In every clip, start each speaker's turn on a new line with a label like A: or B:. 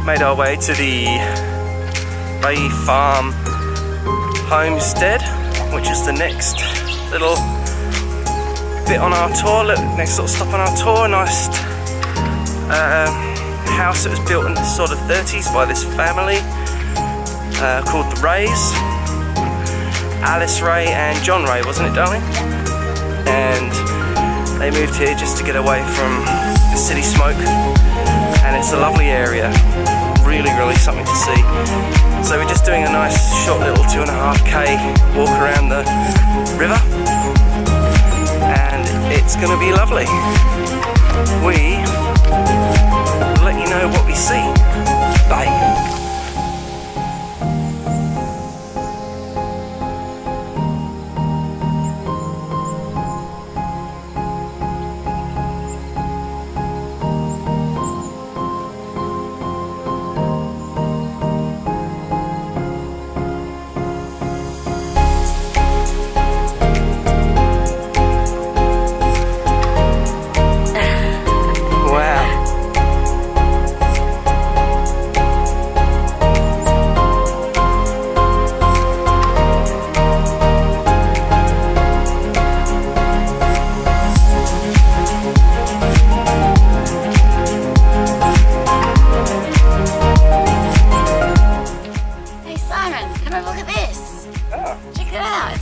A: made our way to the Ray Farm Homestead, which is the next little bit on our tour, next little stop on our tour. Nice house that was built in the sort of 30s by this family called the Rays. Alice Ray and John Ray, wasn't it, darling? And they moved here just to get away from the city smoke, and it's a lovely area, really something to see. So we're just doing a nice short little 2.5k walk around the river, and it's going to be lovely. We will let you know what we see. Bye.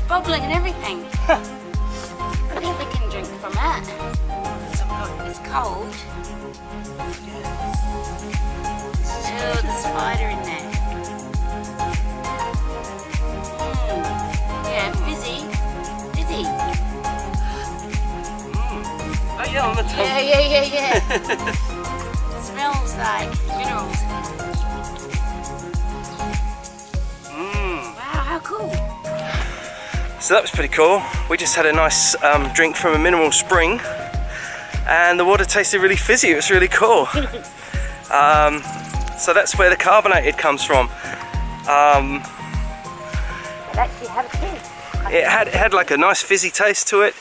B: Bubbling and everything. I think we can drink from it. It's cold. Oh, the spider in there. Yeah, fizzy. Fizzy.
A: Oh yeah, on the tongue.
B: Yeah. Smells like minerals. Wow, how cool.
A: So that was pretty cool. We just had a nice drink from a mineral spring, and the water tasted really fizzy. It was really cool. So that's where the carbonated comes from.
B: It actually had a taste.
A: It had like a nice fizzy taste to it.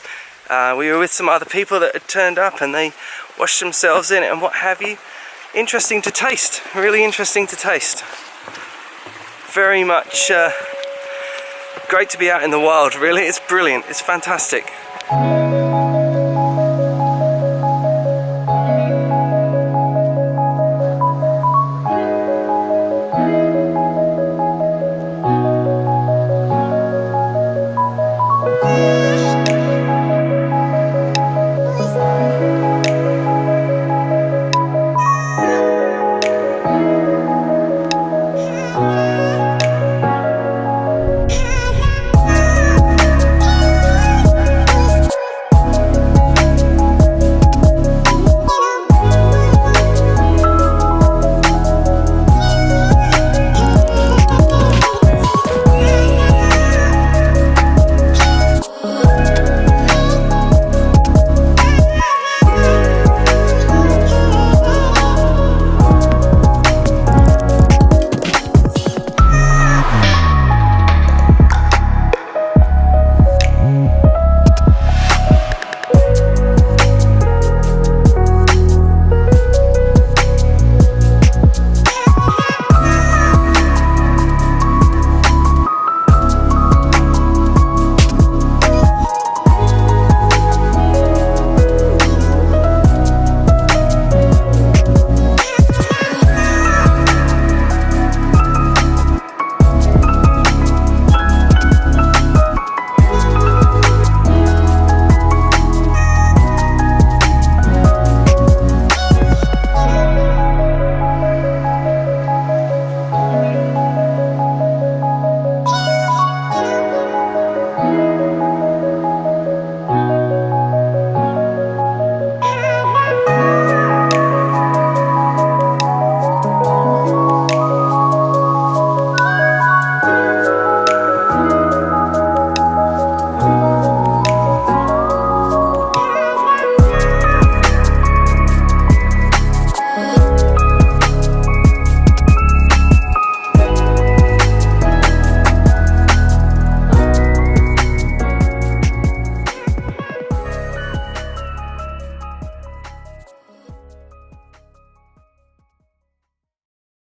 A: We were with some other people that had turned up, and they washed themselves in it and what have you. Interesting to taste. Really interesting to taste. Very much great to be out in the wild, really. It's brilliant. It's fantastic.